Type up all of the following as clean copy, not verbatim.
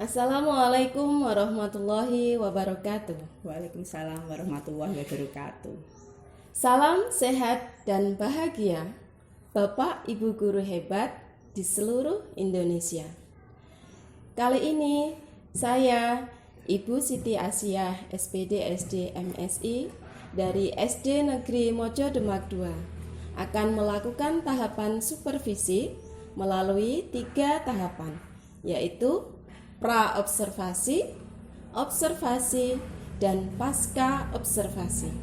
Assalamualaikum warahmatullahi wabarakatuh. Waalaikumsalam warahmatullahi wabarakatuh. Salam sehat dan bahagia, Bapak Ibu guru hebat di seluruh Indonesia. Kali ini saya, Ibu Siti Asiah, SPD SD MSI dari SD Negeri Mojo Demak 2, akan melakukan tahapan supervisi melalui 3 tahapan, yaitu pra-observasi, observasi, dan pasca-observasi.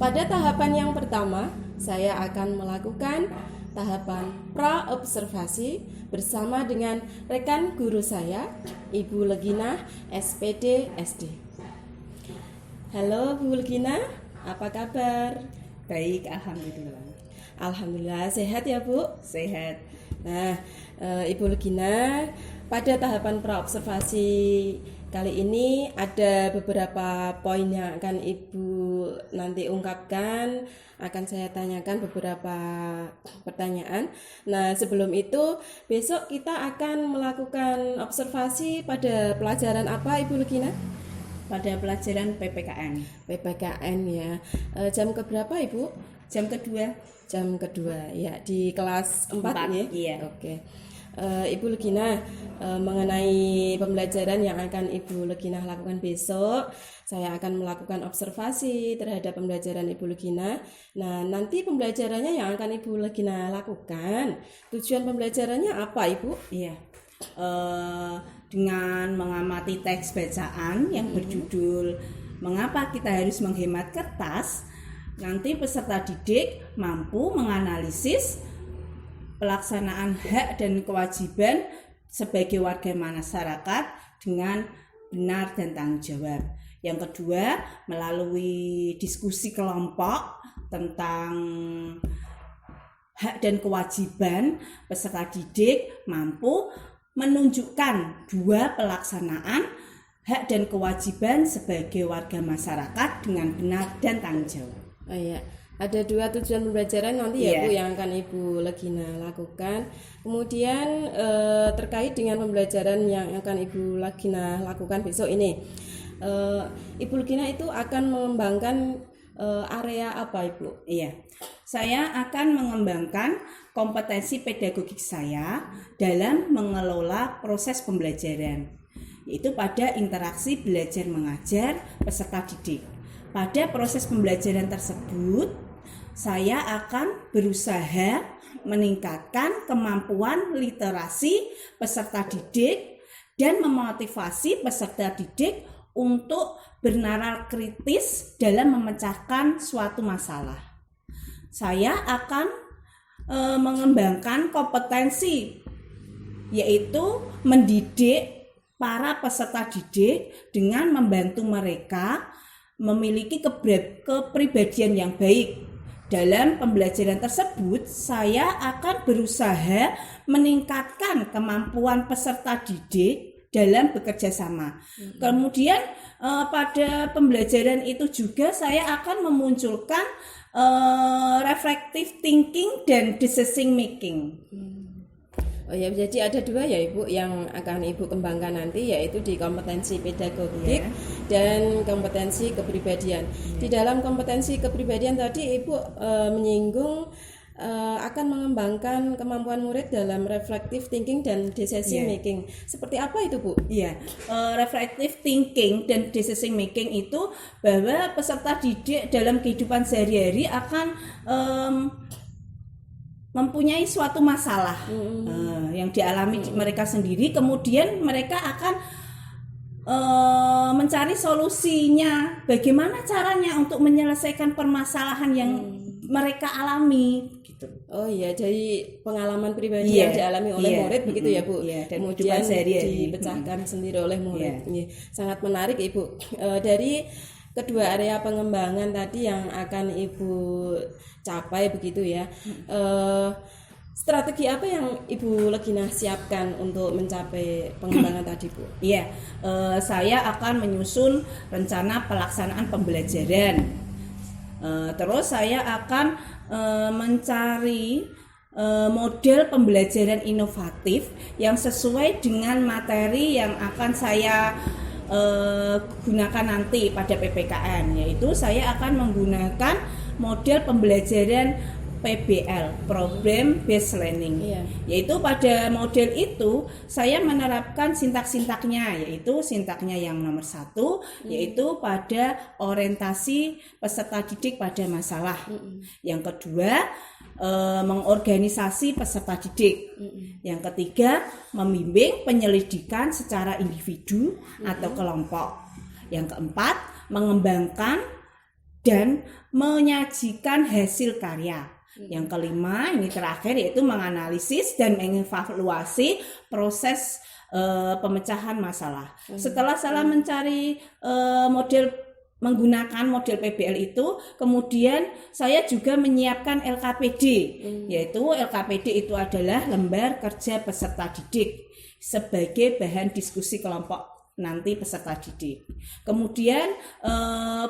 Pada tahapan yang pertama, saya akan melakukan tahapan pra-observasi bersama dengan rekan guru saya, Ibu Leginah, SPD SD. Halo Bu Leginah, apa kabar? Baik, alhamdulillah. Alhamdulillah, sehat ya Bu? Sehat. Nah, Ibu Leginah, pada tahapan pra-observasi kali ini ada beberapa poin yang akan Ibu nanti ungkapkan. Akan saya tanyakan beberapa pertanyaan. Nah, sebelum itu besok kita akan melakukan observasi pada pelajaran apa Ibu Leginah? Pada pelajaran PPKN. PPKN ya. Jam keberapa Ibu? Jam kedua. Jam kedua ya, di kelas 4 ya? Iya. Oke. Ibu Leginah, mengenai pembelajaran yang akan Ibu Leginah lakukan besok, saya akan melakukan observasi terhadap pembelajaran Ibu Leginah. Nah, nanti pembelajarannya yang akan Ibu Leginah lakukan, tujuan pembelajarannya apa Ibu? Iya. Dengan mengamati teks bacaan yang berjudul "Mengapa kita harus menghemat kertas", nanti peserta didik mampu menganalisis pelaksanaan hak dan kewajiban sebagai warga masyarakat dengan benar dan tanggung jawab. Yang kedua, melalui diskusi kelompok tentang hak dan kewajiban, peserta didik mampu menunjukkan 2 pelaksanaan hak dan kewajiban sebagai warga masyarakat dengan benar dan tanggung jawab. Oh iya, ada 2 tujuan pembelajaran nanti ya Bu yang akan Ibu Leginah lakukan. Kemudian terkait dengan pembelajaran yang akan Ibu Leginah lakukan besok ini, Ibu Leginah itu akan mengembangkan area apa Ibu? Iya, saya akan mengembangkan kompetensi pedagogik saya dalam mengelola proses pembelajaran, yaitu pada interaksi belajar mengajar peserta didik. Pada proses pembelajaran tersebut, saya akan berusaha meningkatkan kemampuan literasi peserta didik dan memotivasi peserta didik untuk bernalar kritis dalam memecahkan suatu masalah. Saya akan mengembangkan kompetensi, yaitu mendidik para peserta didik dengan membantu mereka memiliki kepribadian yang baik. Dalam pembelajaran tersebut, saya akan berusaha meningkatkan kemampuan peserta didik dalam bekerja sama. Kemudian pada pembelajaran itu juga saya akan memunculkan reflective thinking dan decision making. Oh ya, jadi ada 2 ya Ibu yang akan Ibu kembangkan nanti, yaitu di kompetensi pedagogik dan kompetensi kepribadian. Di dalam kompetensi kepribadian tadi Ibu menyinggung akan mengembangkan kemampuan murid dalam reflective thinking dan decision making. Seperti apa itu Bu? Iya, reflective thinking dan decision making itu bahwa peserta didik dalam kehidupan sehari-hari akan mempunyai suatu masalah yang dialami mereka sendiri, kemudian mereka akan mencari solusinya, bagaimana caranya untuk menyelesaikan permasalahan yang mereka alami gitu. Oh iya, jadi pengalaman pribadi yang dialami oleh murid begitu ya Bu. Dan kemudian dipecahkan sendiri oleh murid. Sangat menarik Ibu. Dari kedua area pengembangan tadi yang akan Ibu capai begitu ya. Strategi apa yang Ibu Leginah siapkan untuk mencapai pengembangan tadi Bu? Iya, saya akan menyusun rencana pelaksanaan pembelajaran. Terus saya akan mencari model pembelajaran inovatif yang sesuai dengan materi yang akan saya gunakan nanti pada PPKN, yaitu saya akan menggunakan model pembelajaran PBL, Problem Based Learning. Yaitu pada model itu saya menerapkan sintak-sintaknya, yaitu sintaknya yang nomor 1, yaitu pada orientasi peserta didik pada masalah. Yang kedua, mengorganisasi peserta didik. Yang ketiga, membimbing penyelidikan secara individu atau kelompok. Yang keempat, mengembangkan dan menyajikan hasil karya. Yang kelima, ini terakhir, yaitu menganalisis dan mengevaluasi proses pemecahan masalah. Setelah saya mencari menggunakan model PBL itu, kemudian saya juga menyiapkan LKPD, yaitu LKPD itu adalah lembar kerja peserta didik sebagai bahan diskusi kelompok nanti peserta didik. Kemudian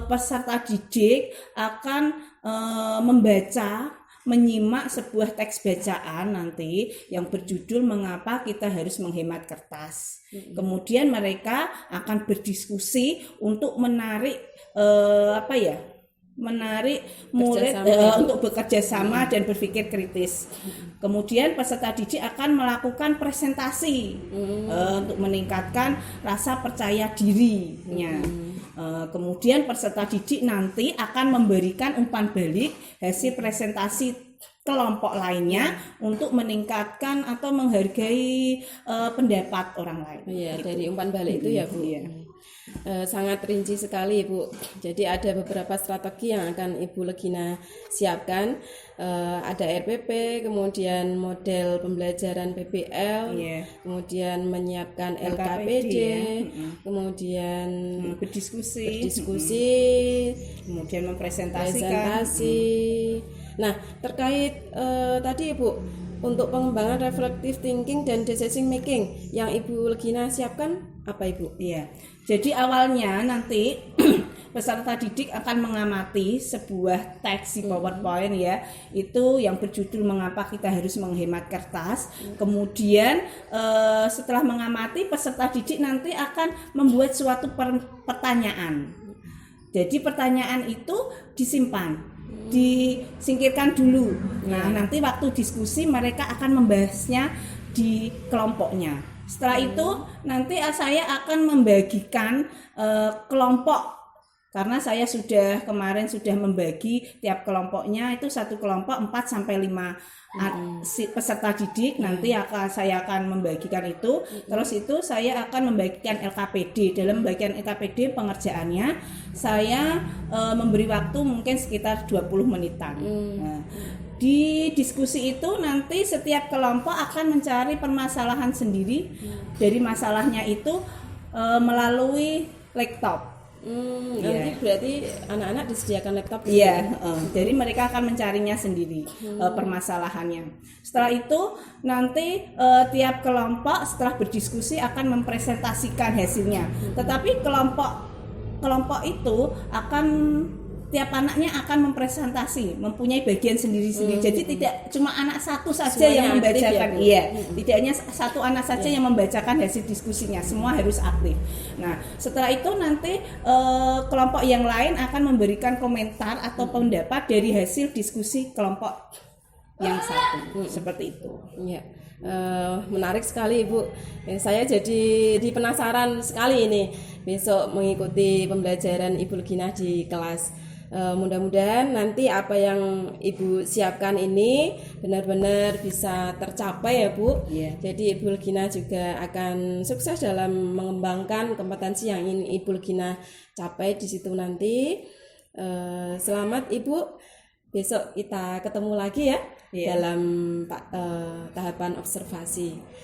peserta didik akan membaca, menyimak sebuah teks bacaan nanti yang berjudul Mengapa Kita Harus Menghemat Kertas. Kemudian mereka akan berdiskusi untuk menarik murid untuk bekerja sama dan berpikir kritis. Kemudian peserta didik akan melakukan presentasi untuk meningkatkan rasa percaya dirinya. Kemudian peserta didik nanti akan memberikan umpan balik hasil presentasi kelompok lainnya untuk meningkatkan atau menghargai pendapat orang lain. Iya, dari umpan balik itu ya Bu. Iya. Sangat rinci sekali Bu. Jadi ada beberapa strategi yang akan Ibu Legina siapkan. Ada RPP, kemudian model pembelajaran PBL, kemudian menyiapkan LKPD, kemudian berdiskusi, kemudian mempresentasikan. Nah, terkait tadi Ibu, untuk pengembangan reflective thinking dan decision making yang Ibu Legina siapkan apa Ibu? Iya. Jadi awalnya nanti peserta didik akan mengamati sebuah teks di PowerPoint ya, itu yang berjudul Mengapa Kita Harus Menghemat Kertas. Kemudian setelah mengamati, peserta didik nanti akan membuat suatu pertanyaan. Jadi pertanyaan itu disimpan, disingkirkan dulu. Nah, nanti waktu diskusi mereka akan membahasnya di kelompoknya. Setelah itu nanti saya akan membagikan kelompok, karena saya kemarin sudah membagi tiap kelompoknya itu satu kelompok 4-5 peserta didik. Nanti saya akan membagikan itu. Terus itu saya akan membagikan LKPD. Dalam bagian LKPD pengerjaannya saya memberi waktu mungkin sekitar 20 menitan. Nah, di diskusi itu nanti setiap kelompok akan mencari permasalahan sendiri dari masalahnya itu melalui laptop. Nanti berarti anak-anak disediakan laptop. Jadi mereka akan mencarinya sendiri permasalahannya. Setelah itu nanti tiap kelompok setelah berdiskusi akan mempresentasikan hasilnya. Tetapi kelompok itu akan tiap anaknya akan mempresentasi, mempunyai bagian sendiri-sendiri. Jadi tidak cuma anak satu saja semuanya yang membacakan. Tidak hanya satu anak saja yang membacakan hasil diskusinya. Semua harus aktif. Nah, setelah itu nanti kelompok yang lain akan memberikan komentar atau pendapat dari hasil diskusi kelompok yang satu. Seperti itu. Iya. Menarik sekali Ibu. Saya jadi penasaran sekali ini besok mengikuti pembelajaran Ibu Legina di kelas. Mudah-mudahan nanti apa yang Ibu siapkan ini benar-benar bisa tercapai ya Bu. Jadi Ibu Legina juga akan sukses dalam mengembangkan kompetensi yang ingin Ibu Legina capai di situ nanti. Selamat Ibu. Besok kita ketemu lagi ya dalam tahapan observasi.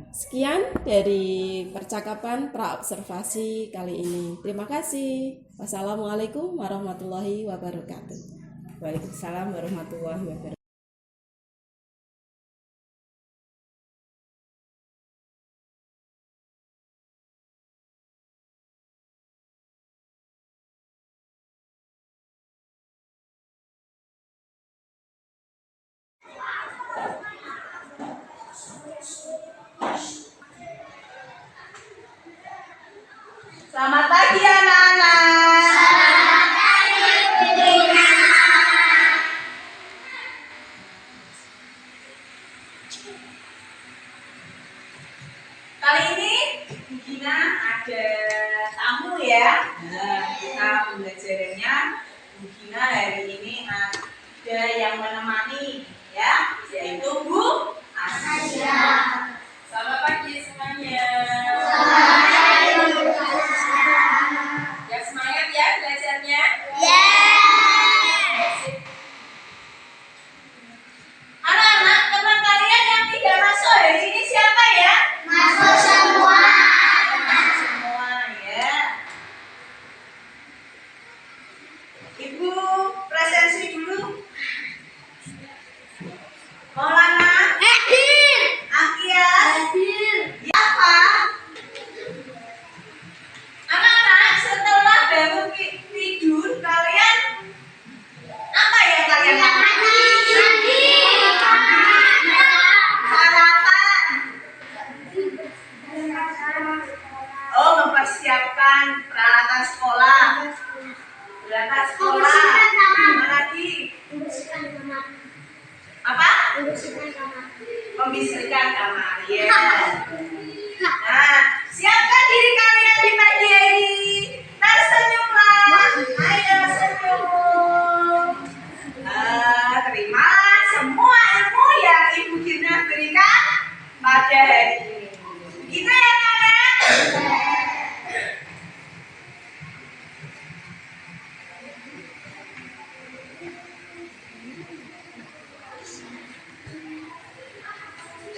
Sekian dari percakapan pra-observasi kali ini. Terima kasih. Wassalamualaikum warahmatullahi wabarakatuh. Waalaikumsalam warahmatullahi wabarakatuh. Selamat pagi anak-anak. Kali ini Bu Gina ada tamu ya. Nah, kita pembelajarannya Bu Gina hari ini ada yang menemani ya, yaitu Bu Asia. Selamat pagi semuanya. Ya semangat ya belajarnya. Anak-anak, teman kalian yang tidak masuk hari ini siapa ya? Masuk semua. Semua ya. Ibu presensi dulu. Maulana, Hadir. Akia, Hadir. apa? Anak-anak, setelah bangun tidur kalian apa ya kalian lakukan? Sarapan. Oh, mempersiapkan peralatan sekolah. Peralatan sekolah. Apa lagi? Apa? Membersihkan kamar. Ya. Nah, siapkan diri kalian di pagi hari. Tersenyumlah. Ayo senyum. Terima semua ilmu yang Ibu Gina berikan pada hari ini. Begitu ya, anak-anak?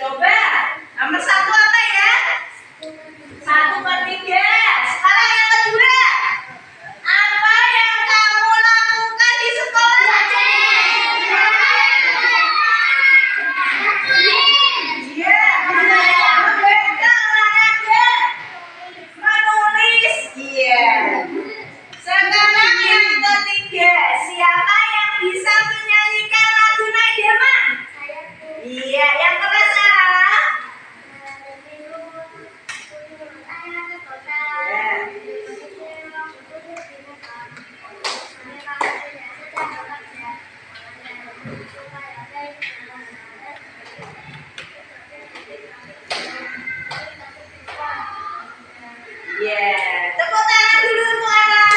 Coba, nomor 1 apa ya? 1/3. Sekarang yang kedua. Apa yang kamu lakukan di sekolah? Iya, membaca, olahraga, menulis. Iya. Sekarang yang ketiga. Siapa yang bisa menyanyikan lagu Nademan? Iya, yang keras Sarah. Iya, tepuk tangan dulu untuk anak.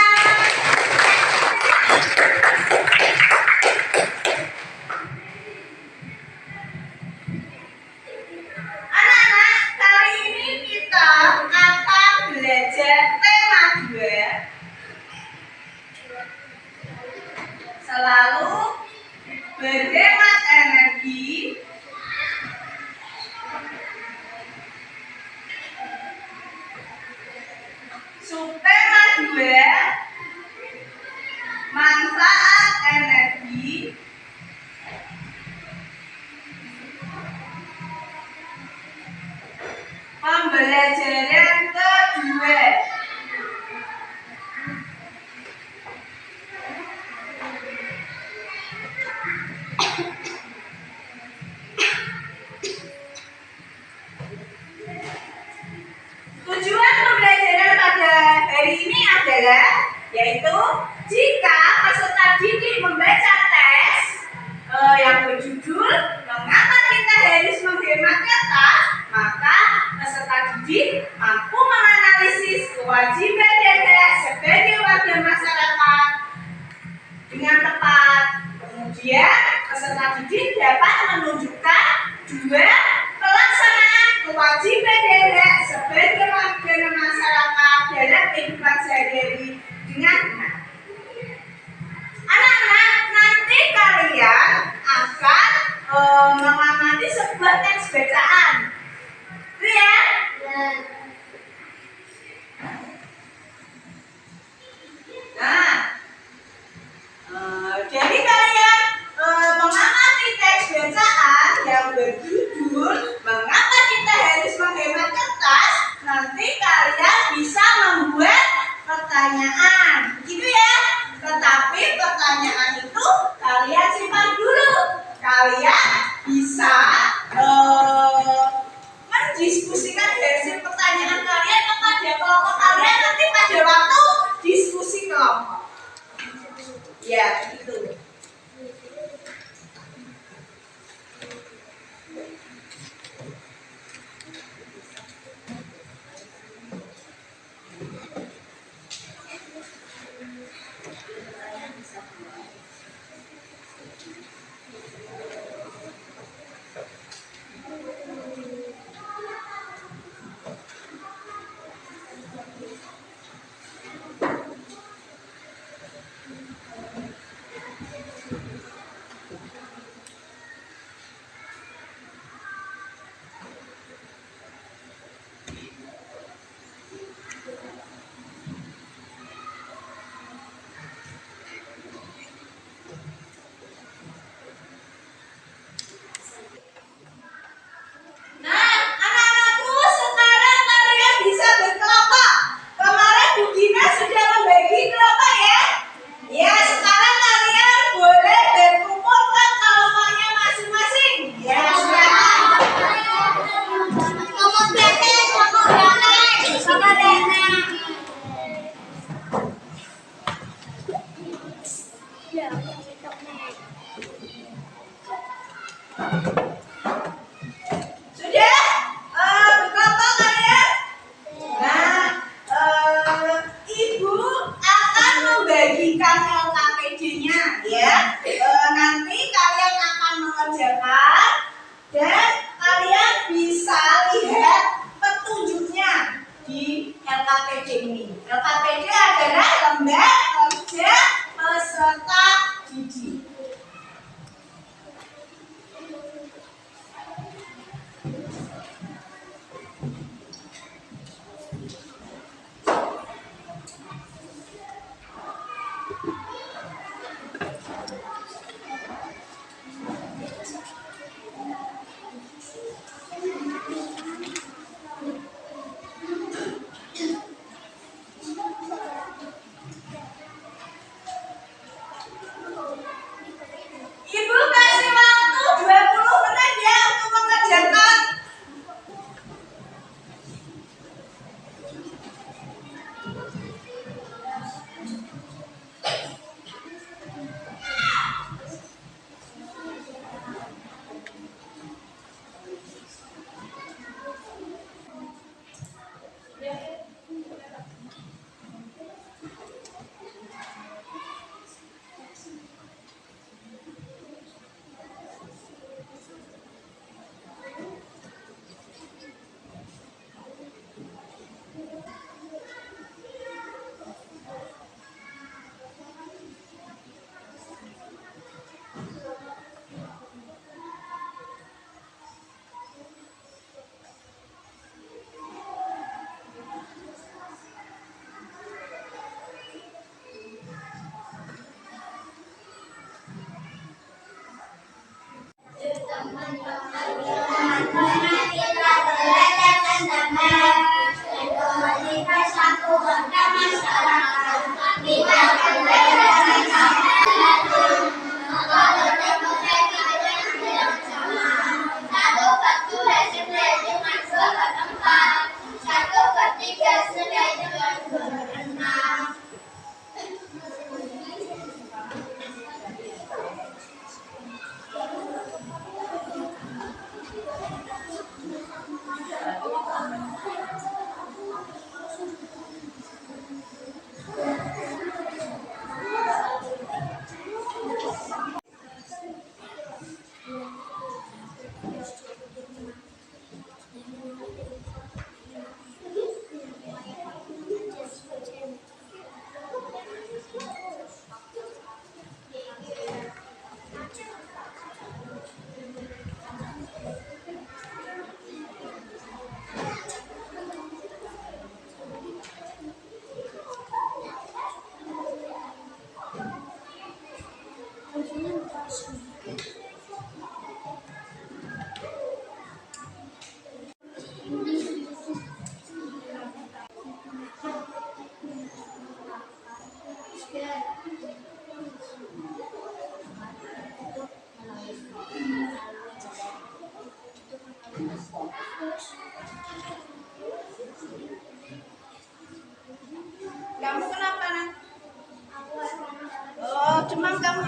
Anak-anak, kali ini kita akan belajar tema 2. Selalu berhemat energi. Subtema 2, manfaat energi. Pembelajaran kedua. Tujuan pembelajaran pada hari ini adalah yaitu jika peserta didik membaca tes yang berjudul mengapa kita harus menghemat kertas, maka peserta didik mampu menganalisis kewajiban dada sebagai warga masyarakat dengan tepat. Kemudian peserta didik dapat menunjukkan 2 pelaksanaan kewajiban dada sebagai warga masyarakat dalam kehidupan sehari-hari dengan benar. Anak-anak, nanti kalian akan mengamati sebuah teks bacaan. Itu ya? Nah, jadi kalian mengamati teks bacaan yang berjudul mengapa kita harus menghemat kertas. Ya, gitu. Nah, anak-anakku, sekarang kalian bisa berkelompok. Kemarin Bu Gina sudah membagi kelompok ya. Ya, sekarang kalian boleh berkumpul ke kelompoknya masing-masing. Ya, silakan. Kelompok Dedek, kelompok Dedek, kelompok Dedek. Sudah? Berkelompok kalian? Nah, Ibu akan membagikan LKPD-nya ya. Nanti kalian akan mengerjakan dan kalian bisa lihat petunjuknya di LKPD ini. LKPD adalah lembar kerja peserta didik.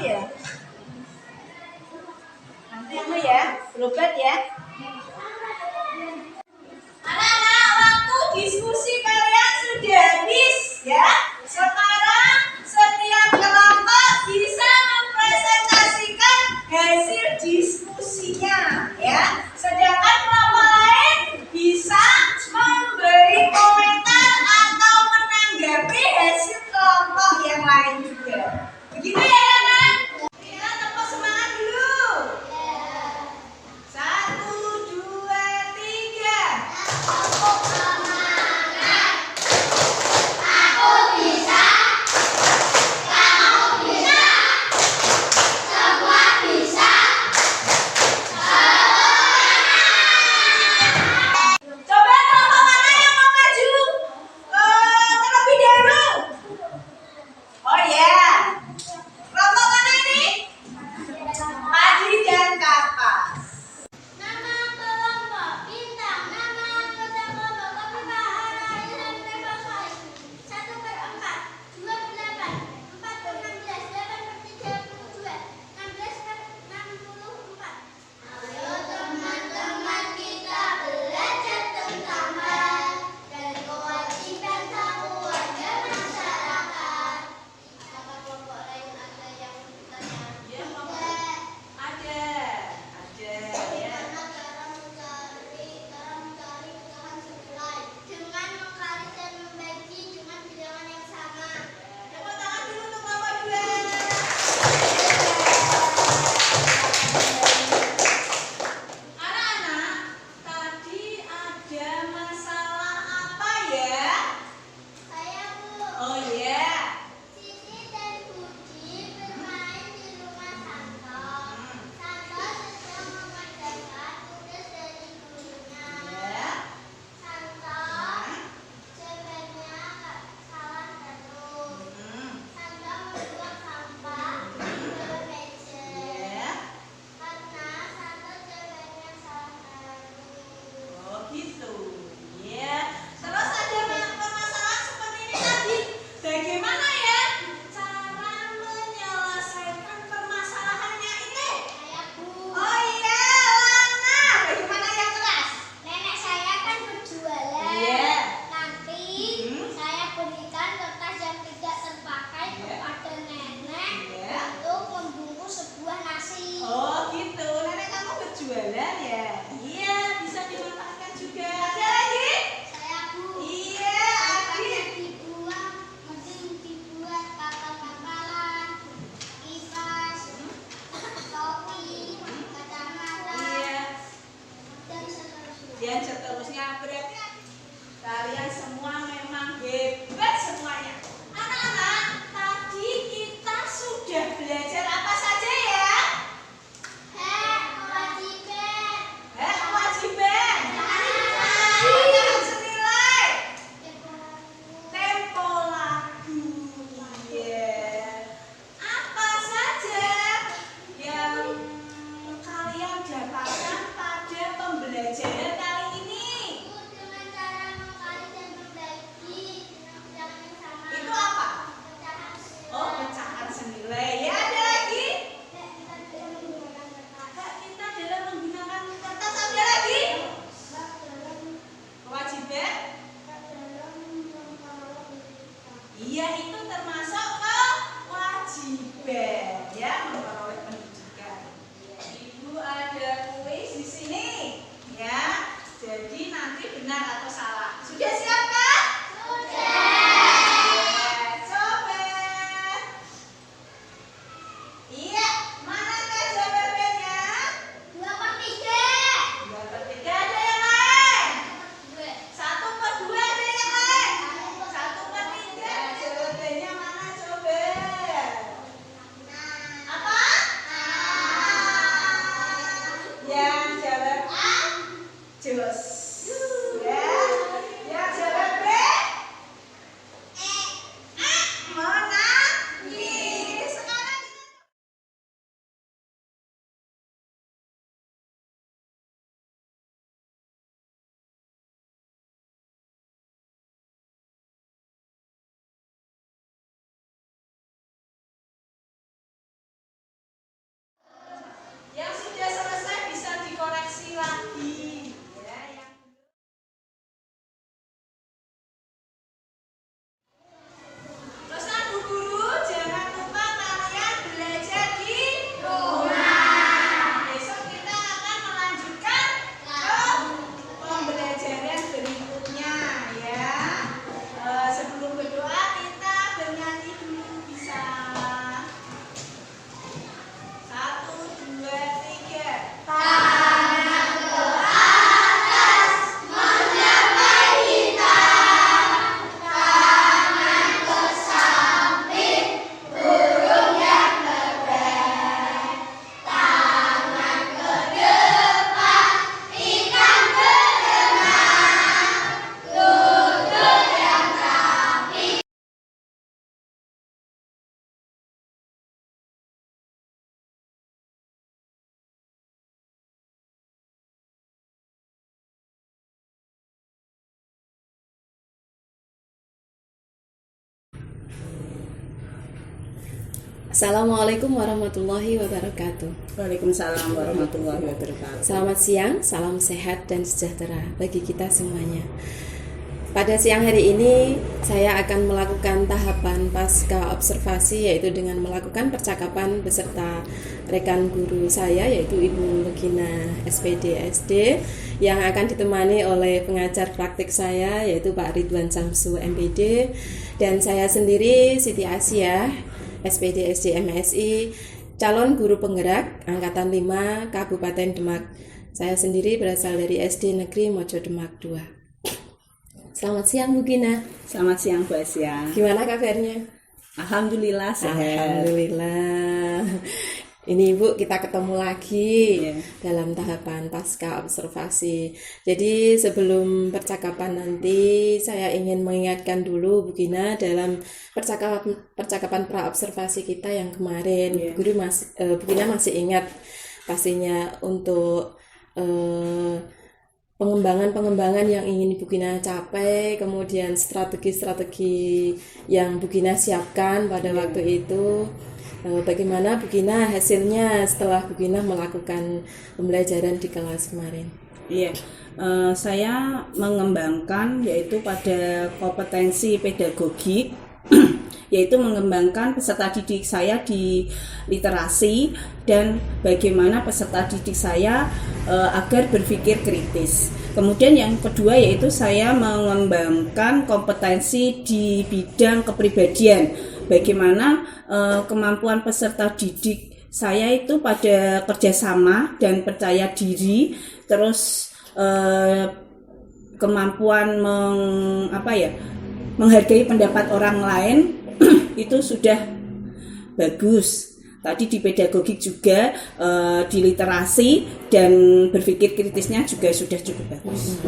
ya. Nanti anu ya, berobat ya. Anak-anak, waktu diskusi kalian sudah habis ya. Sekarang setiap kelompok bisa mempresentasikan hasil diskusinya ya. Sedangkan kelompok lain bisa memberi komentar atau menanggapi hasil kelompok yang lain juga. Begitu ya anak-anak? Kita tepuk semangat dulu. 1, 2, 3. Coba kelompok mana yang mau maju terlebih dahulu? Oh ya, kelompok mana ini? Padi dan kapas. Nama kelompok bintang, nama anggota kelompok kopi bahara dan revolusi 1/4, 2/8, 4/16, 8/32, 16/64. Ayo teman-teman kita belajar tentang hak dan kewajiban satu warga masyarakat. Apakah kelompok lain ada yang bertanya? Ya, kelompok ada ya. Bagaimana cara mencari pecahan senilai? Dengan mengkali dan membagi dengan bilangan yang sama. Tepuk tangan dulu untuk kelompok 2. Anak-anak, tadi ada masalah apa ya? Saya Bu. Oh ya. Siti dan Budi bermain di rumah Santo. Santo sedang mengerjakan tugas dari gurunya. Ya. Santo cerpennya salah terus. Santo membuang sampah ke meja. Ya. Karena Santo cerpennya salah terus. Oh gitu. Ya. Terus ada permasalahan seperti ini tadi. Bagaimana ya cara menyelesaikan permasalahannya ini? Saya Bu. Oh iya, Lana. Bagaimana yang keras? Nenek saya kan berjualan. Iya. Nanti saya berikan kertas yang tidak terpakai kepada nenek Iya. untuk membungkus sebuah nasi. Oh gitu. Nenek kamu berjualan ya? Iya, bisa dimanfaatkan juga. Ada lagi? Saya Bu. Iya, Kertasnya Adit. dibuang, mending dibuat kapal-kapalan, kipas, topi, kacamata, Iya. dan seterusnya. Dan seterusnya berarti kalian semua memang hebat semuanya. Anak-anak, tadi kita sudah belajar apa saja ya? Kewajiban. Kewajiban. Pecahan senilai. Tempo lagu. Iya. Apa saja yang kalian dapatkan pada pembelajaran kali ini? Dengan cara mengkali dan membagi dengan bilangan yang sama. Itu apa? Pecahan Oh, pecahan senilai. Ya, ada lagi? kita dalam menggunakan kertas. Kak, kita dalam menggunakan kertas ada lagi? Kewajiban? Iya, itu termasuk kewajiban ya, memperoleh pendidikan. Ibu ada kuis di sini ya. Jadi nanti benar atau salah. Sudah siap kan? Coba. Iya, manakah jawabannya? 2/3. 2/3 ada yang lain? 1/2 ada yang lain? 1/3 jawabannya Assalamualaikum warahmatullahi wabarakatuh. Waalaikumsalam warahmatullahi wabarakatuh. Selamat siang, salam sehat dan sejahtera bagi kita semuanya. Pada siang hari ini saya akan melakukan tahapan pasca observasi, yaitu dengan melakukan percakapan beserta rekan guru saya, yaitu Ibu Legina SPD SD, yang akan ditemani oleh pengajar praktik saya, yaitu Pak Ridwan Samsu MPD, dan saya sendiri Siti Asia SPD SD MSI, calon guru penggerak Angkatan 5 Kabupaten Demak. Saya sendiri berasal dari SD Negeri Mojo Demak 2. Selamat siang Bu Gina. Selamat siang Bu Asia. Gimana kabarnya? Alhamdulillah sehat. Alhamdulillah. Ini Ibu, kita ketemu lagi Iya. dalam tahapan pasca observasi. Jadi sebelum percakapan nanti, saya ingin mengingatkan dulu Bu Gina dalam percakapan pra-observasi kita yang kemarin. Iya. Bu Gina masih ingat pastinya untuk pengembangan yang ingin Bu Gina capai, kemudian strategi-strategi yang Bu Gina siapkan pada waktu itu. Bagaimana Bu Gina hasilnya setelah Bu Gina melakukan pembelajaran di kelas kemarin? Iya, saya mengembangkan yaitu pada kompetensi pedagogik, yaitu mengembangkan peserta didik saya di literasi dan bagaimana peserta didik saya agar berpikir kritis. Kemudian yang kedua yaitu saya mengembangkan kompetensi di bidang kepribadian, bagaimana kemampuan peserta didik saya itu pada kerjasama dan percaya diri, terus kemampuan menghargai pendapat orang lain itu sudah bagus. Tadi di pedagogik juga, di literasi dan berpikir kritisnya juga sudah cukup bagus.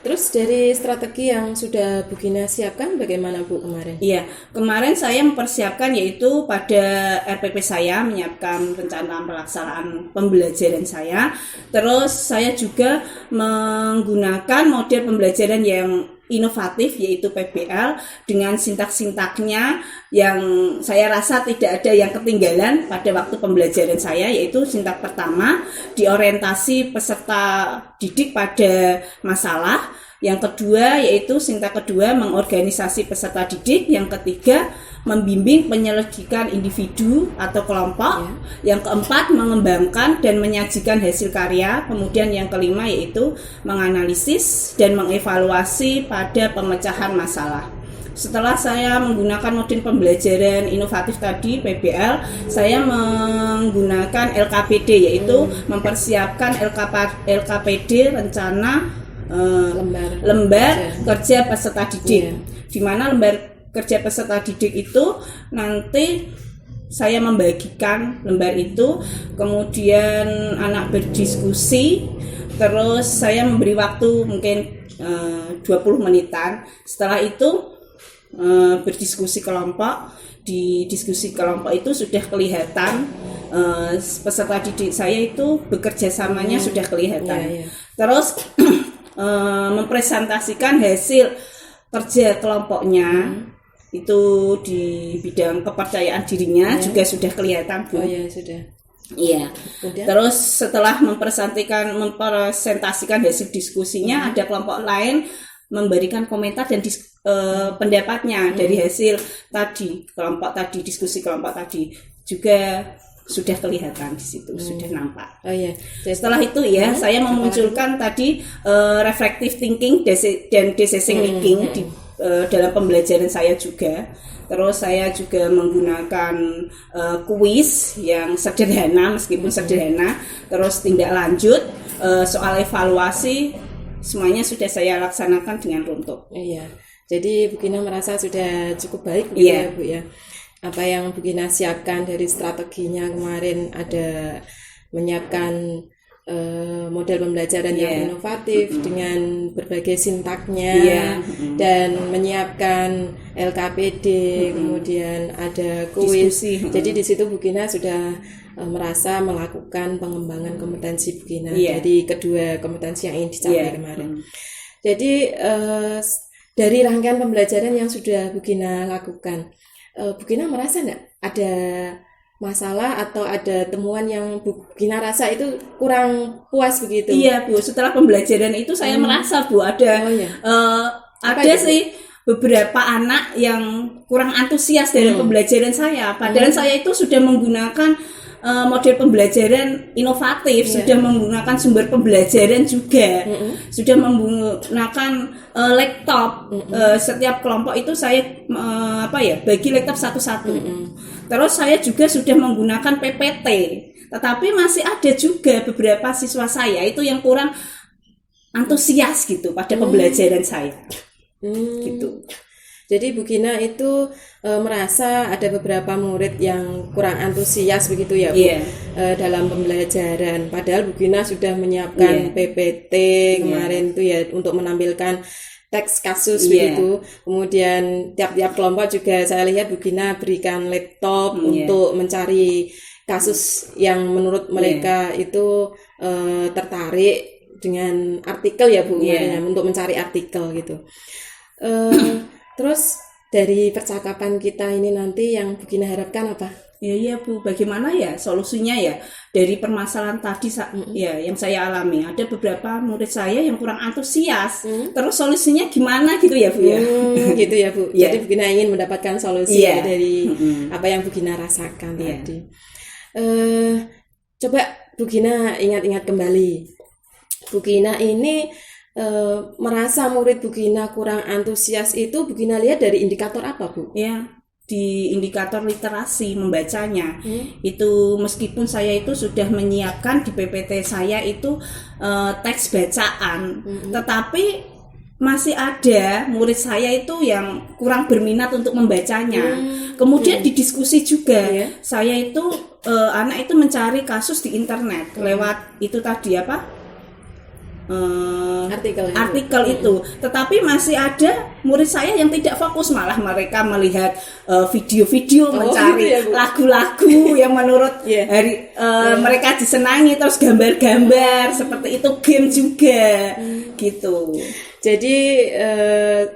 Terus dari strategi yang sudah Bu Gina siapkan bagaimana Bu kemarin? Iya, kemarin saya mempersiapkan yaitu pada RPP saya menyiapkan rencana pelaksanaan pembelajaran saya. Terus saya juga menggunakan model pembelajaran yang inovatif yaitu PBL dengan sintak-sintaknya yang saya rasa tidak ada yang ketinggalan pada waktu pembelajaran saya, yaitu sintak pertama diorientasi peserta didik pada masalah, yang kedua yaitu sintak kedua mengorganisasi peserta didik, yang ketiga membimbing penyelidikan individu atau kelompok, yang keempat mengembangkan dan menyajikan hasil karya, kemudian yang kelima yaitu menganalisis dan mengevaluasi pada pemecahan masalah. Setelah saya menggunakan model pembelajaran inovatif tadi PBL, saya menggunakan LKPD yaitu mempersiapkan LKPD rencana lembar kerja peserta didik, di mana lembar kerja peserta didik itu nanti saya membagikan lembar itu, kemudian anak berdiskusi, terus saya memberi waktu mungkin 20 menitan. Setelah itu berdiskusi kelompok. Di diskusi kelompok itu sudah kelihatan peserta didik saya itu bekerja samanya sudah kelihatan. Terus mempresentasikan hasil kerja kelompoknya itu di bidang kepercayaan dirinya juga sudah kelihatan Bu. Oh ya sudah. Iya. Terus setelah mempresentasikan hasil diskusinya, ada kelompok lain memberikan komentar dan pendapatnya dari hasil tadi kelompok tadi, diskusi kelompok tadi juga sudah kelihatan di situ, sudah nampak. Oh iya. Setelah itu ya, saya memunculkan tadi reflective thinking dan decision making di dalam pembelajaran saya juga. Terus saya juga menggunakan kuis yang sederhana, meskipun sederhana. Terus tindak lanjut, soal evaluasi, semuanya sudah saya laksanakan dengan runtuh. Iya. Jadi Bu Gina merasa sudah cukup baik gitu ya Bu ya. Apa yang Bu Gina siapkan dari strateginya kemarin, ada menyiapkan model pembelajaran yang inovatif dengan berbagai sintaknya, dan menyiapkan LKPD, kemudian ada kuis. Jadi di situ Bu Gina sudah merasa melakukan pengembangan kompetensi Bu Gina dari kedua kompetensi yang ingin dicapai kemarin. Jadi dari rangkaian pembelajaran yang sudah Bu Gina lakukan, Bu Gina merasa enggak ada masalah atau ada temuan yang Bu Gina rasa itu kurang puas begitu? Iya Bu, setelah pembelajaran itu saya merasa Bu ada Oh, iya. ada itu, Bu? sih beberapa anak yang kurang antusias dalam pembelajaran saya. Padahal saya itu sudah menggunakan model pembelajaran inovatif, sudah menggunakan sumber pembelajaran juga, sudah menggunakan laptop. Setiap kelompok itu saya bagi laptop satu-satu. Terus saya juga sudah menggunakan PPT. Tetapi masih ada juga beberapa siswa saya itu yang kurang antusias gitu pada pembelajaran saya. Gitu. Jadi Bu Gina itu merasa ada beberapa murid yang kurang antusias begitu ya Bu, dalam pembelajaran. Padahal Bu Gina sudah menyiapkan PPT kemarin itu ya untuk menampilkan teks kasus begitu. Kemudian tiap-tiap kelompok juga saya lihat Bu Gina berikan laptop untuk mencari kasus yang menurut mereka itu tertarik dengan artikel ya Bu, untuk mencari artikel gitu. Terus dari percakapan kita ini nanti yang Bu Gina harapkan apa? Iya Bu, bagaimana ya solusinya ya dari permasalahan tadi ya yang saya alami. Ada beberapa murid saya yang kurang antusias. Terus solusinya gimana gitu ya Bu ya? Gitu ya Bu. Jadi Bu Gina ingin mendapatkan solusi ya dari apa yang Bu Gina rasakan tadi. Coba Bu Gina ingat-ingat kembali. Bu Gina ini merasa murid Bu Gina kurang antusias itu Bu Gina lihat dari indikator apa Bu? Ya, di indikator literasi membacanya. Itu meskipun saya itu sudah menyiapkan di PPT saya itu teks bacaan, tetapi masih ada murid saya itu yang kurang berminat untuk membacanya. Kemudian di diskusi juga, saya itu anak itu mencari kasus di internet lewat itu tadi artikel itu, tetapi masih ada murid saya yang tidak fokus, malah mereka melihat video-video mencari lagu-lagu yang menurut mereka disenangi, terus gambar-gambar seperti itu, game juga gitu. Jadi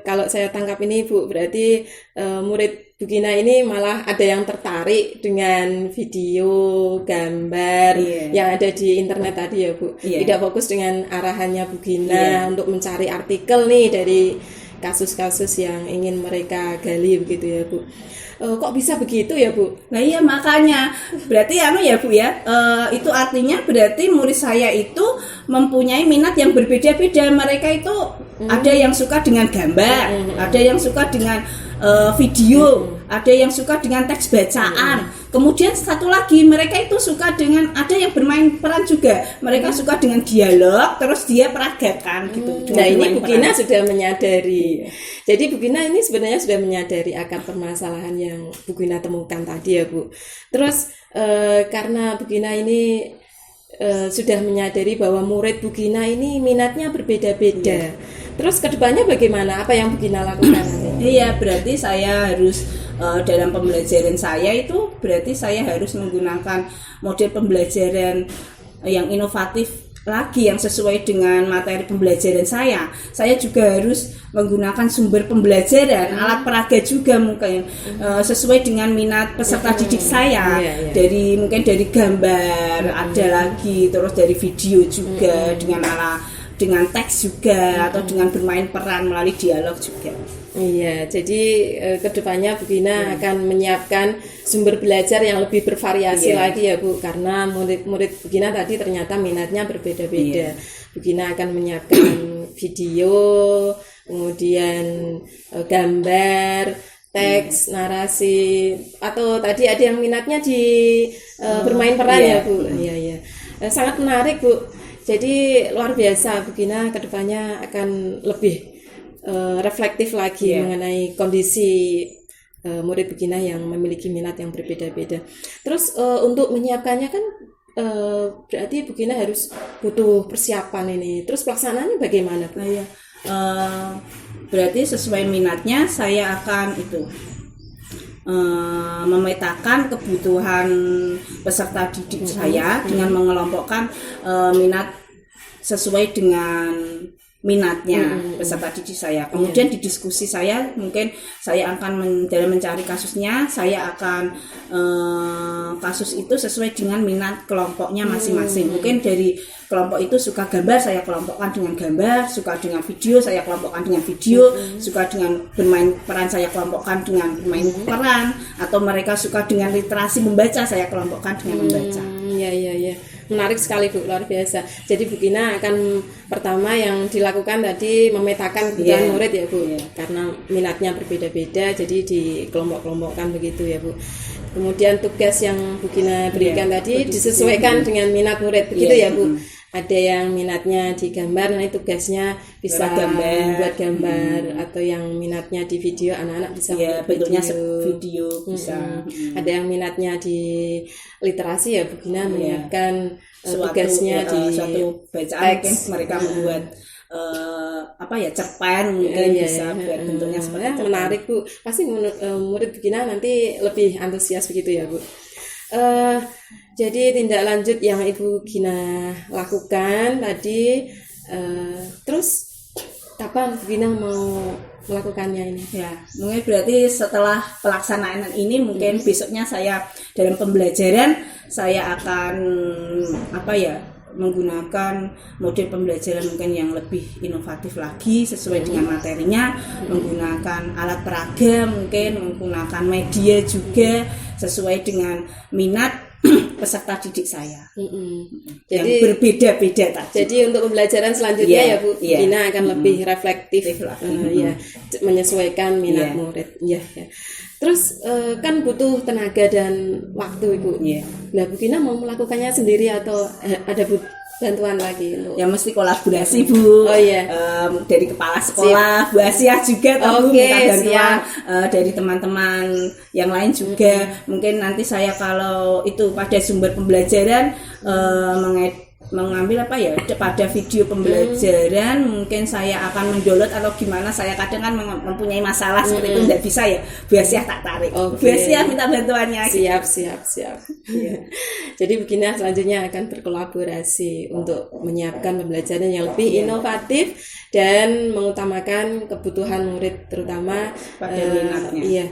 kalau saya tangkap ini Bu, berarti murid Bu Gina ini malah ada yang tertarik dengan video, gambar yang ada di internet tadi ya Bu. Tidak fokus dengan arahannya Bu Gina untuk mencari artikel nih dari kasus-kasus yang ingin mereka gali begitu ya Bu. Kok bisa begitu ya Bu? Nah iya makanya berarti ya Bu ya, itu artinya berarti murid saya itu mempunyai minat yang berbeda-beda. Mereka itu ada yang suka dengan gambar, ada yang suka dengan video, ada yang suka dengan teks bacaan. Kemudian satu lagi mereka itu suka dengan, ada yang bermain peran juga. Mereka suka dengan dialog, terus dia peragakan gitu. Nah ini Bu Gina sudah menyadari. Jadi Bu Gina ini sebenarnya sudah menyadari akar permasalahan yang Bu Gina temukan tadi ya Bu. Terus karena Bu Gina ini sudah menyadari bahwa murid Bu Gina ini minatnya berbeda-beda. Terus kedepannya bagaimana? Apa yang Bu Gina lakukan? Iya, berarti saya harus dalam pembelajaran saya itu berarti saya harus menggunakan model pembelajaran yang inovatif lagi, yang sesuai dengan materi pembelajaran saya. Saya juga harus menggunakan sumber pembelajaran, alat peraga juga mungkin sesuai dengan minat peserta didik saya. Dari mungkin dari gambar ada lagi, terus dari video juga dengan teks juga, atau dengan bermain peran melalui dialog juga. Iya, jadi kedepannya Bu Gina akan menyiapkan sumber belajar yang lebih bervariasi lagi ya Bu, karena murid-murid Bu Gina tadi ternyata minatnya berbeda-beda. Bu Gina akan menyiapkan video, kemudian gambar, teks, narasi, atau tadi ada yang minatnya di bermain peran ya Bu. Iya. Sangat menarik Bu. Jadi luar biasa, Bu Gina kedepannya akan lebih reflektif lagi mengenai kondisi murid Bu Gina yang memiliki minat yang berbeda-beda. Terus untuk menyiapkannya kan berarti Bu Gina harus butuh persiapan ini. Terus pelaksanaannya bagaimana? Nah ya, berarti sesuai minatnya saya akan memetakan kebutuhan peserta didik saya dengan mengelompokkan minat sesuai dengan minatnya peserta didik saya. Kemudian di diskusi saya mungkin saya akan dalam mencari kasusnya, saya akan kasus itu sesuai dengan minat kelompoknya masing-masing. Mungkin dari kelompok itu suka gambar, saya kelompokkan dengan gambar, suka dengan video, saya kelompokkan dengan video, suka dengan bermain peran, saya kelompokkan dengan bermain peran, atau mereka suka dengan literasi membaca, saya kelompokkan dengan membaca. Iya. Menarik sekali Bu, luar biasa. Jadi Bu Gina akan pertama yang dilakukan tadi memetakan kebutuhan murid ya Bu, karena minatnya berbeda-beda, jadi dikelompok-kelompokkan begitu ya Bu. Kemudian tugas yang Bu Gina berikan tadi disesuaikan dengan minat murid begitu ya Bu. Ada yang minatnya di gambar, nanti tugasnya bisa membuat gambar, atau yang minatnya di video, anak-anak bisa bentuknya video bisa. Ada yang minatnya di literasi ya Bu Gina menyiapkan tugasnya di suatu bacaan, mungkin mereka membuat cerpen, mungkin bisa buat bentuknya seperti itu. Menarik Bu, pasti murid Bu Gina nanti lebih antusias begitu ya Bu. Jadi tindak lanjut yang Ibu Gina lakukan tadi, terus kapan Bu Gina mau melakukannya ini? Ya, mungkin berarti setelah pelaksanaan ini mungkin besoknya saya dalam pembelajaran saya akan menggunakan model pembelajaran mungkin yang lebih inovatif lagi sesuai dengan materinya, menggunakan alat peraga, mungkin menggunakan media juga sesuai dengan minat peserta didik saya. Yang berbeda-beda tadi. Jadi untuk pembelajaran selanjutnya ya Bu Gina akan lebih reflektif, menyesuaikan minat murid. Terus kan butuh tenaga dan waktu Ibu. Nah Bu Gina mau melakukannya sendiri atau ada bantuan lagi untuk? Ya mesti kolaborasi Bu. Dari kepala sekolah, Bu Asia juga minta bantuan dari teman-teman yang lain juga. Mungkin nanti saya kalau itu pada sumber pembelajaran mengambil pada video pembelajaran, mungkin saya akan mendownload atau gimana. Saya kadang kan mempunyai masalah seperti itu, tidak bisa ya Bu Asia tak tarik. Bu Asia minta bantuannya. Siap. Jadi begini selanjutnya akan berkolaborasi untuk menyiapkan pembelajaran yang lebih inovatif dan mengutamakan kebutuhan murid, terutama pada minatnya.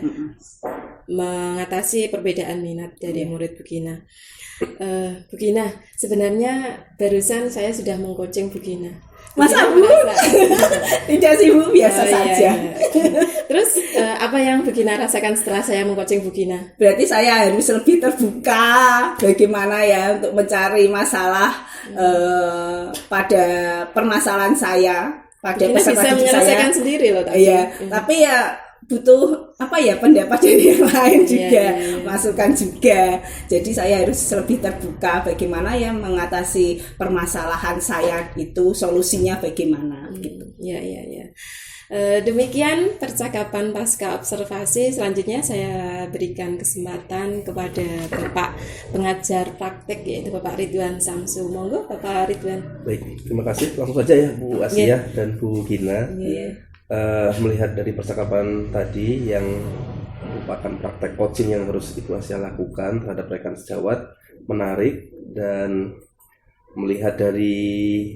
Mengatasi perbedaan minat dari murid Bu Gina. Bu Gina, sebenarnya barusan saya sudah meng-coaching Bu Gina. Masa Bu? Tidak sih Bu, biasa saja. Terus apa yang Bu Gina rasakan setelah saya meng-coaching Bu Gina? Berarti saya harus lebih terbuka bagaimana ya untuk mencari masalah pada permasalahan saya, pada peserta bisa menyelesaikan sendiri loh tadi. Tapi ya butuh pendapat dari yang lain juga, masukan juga. Jadi saya harus lebih terbuka bagaimana ya mengatasi permasalahan saya itu, solusinya bagaimana gitu. Demikian percakapan pasca observasi. Selanjutnya saya berikan kesempatan kepada Bapak pengajar praktek, yaitu Bapak Ridwan Samsu. Monggo Bapak Ridwan. Baik, terima kasih. Langsung saja ya Bu Asia dan Bu Gina. Melihat dari percakapan tadi yang merupakan praktek coaching yang harus Ibu Asia lakukan terhadap rekan sejawat, menarik, dan melihat dari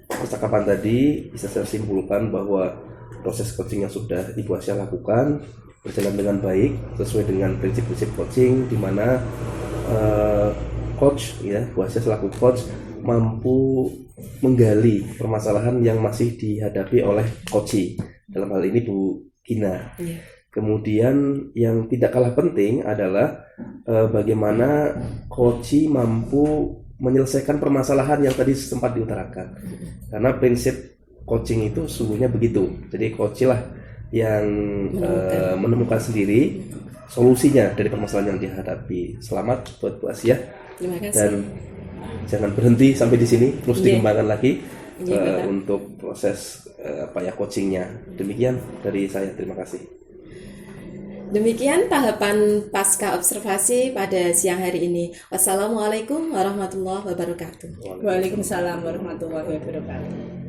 percakapan tadi bisa saya simpulkan bahwa proses coaching yang sudah Ibu Asia lakukan berjalan dengan baik sesuai dengan prinsip-prinsip coaching, di mana coach Bu Asia selaku coach mampu menggali permasalahan yang masih dihadapi oleh coachee, dalam hal ini Bu Gina. Kemudian yang tidak kalah penting adalah bagaimana coachee mampu menyelesaikan permasalahan yang tadi sempat diutarakan. Karena prinsip coaching itu sungguhnya begitu. Jadi coachee lah yang menemukan sendiri solusinya dari permasalahan yang dihadapi. Selamat buat Bu Asia. Terima kasih. Dan jangan berhenti sampai di sini, terus dikembangkan lagi untuk proses coachingnya. Demikian dari saya, terima kasih. Demikian tahapan pasca observasi pada siang hari ini. Wassalamualaikum warahmatullahi wabarakatuh. Waalaikumsalam warahmatullahi wabarakatuh.